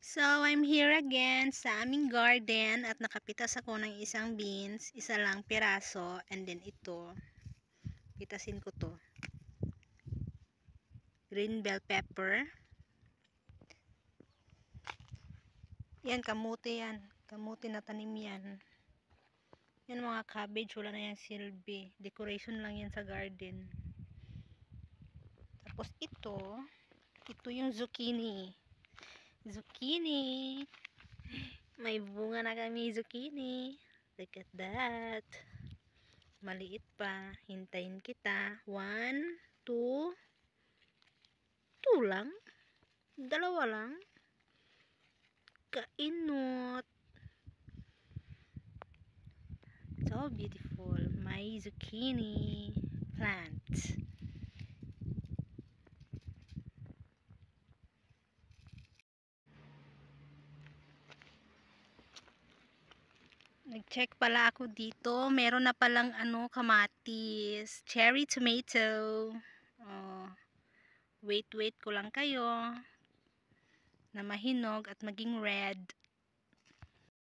So, I'm here again sa aming garden at nakapitas ako ng isang beans, isa lang piraso, and then ito, pitasin ko to. Green bell pepper. Yan, kamote yan. Kamote na tanim yan. Yan mga cabbage, wala na yan silbi. Decoration lang yan sa garden. Tapos ito yung zucchini. Zucchini! May bunga na kami zucchini. Look at that. Maliit pa. Hintayin kita. 1, 2. 2 lang. 2 lang. Kainot. So beautiful. My zucchini plant. Nag-check pala ako dito. Meron na palang kamatis. Cherry tomato. Oh, wait ko lang kayo na mahinog at maging red.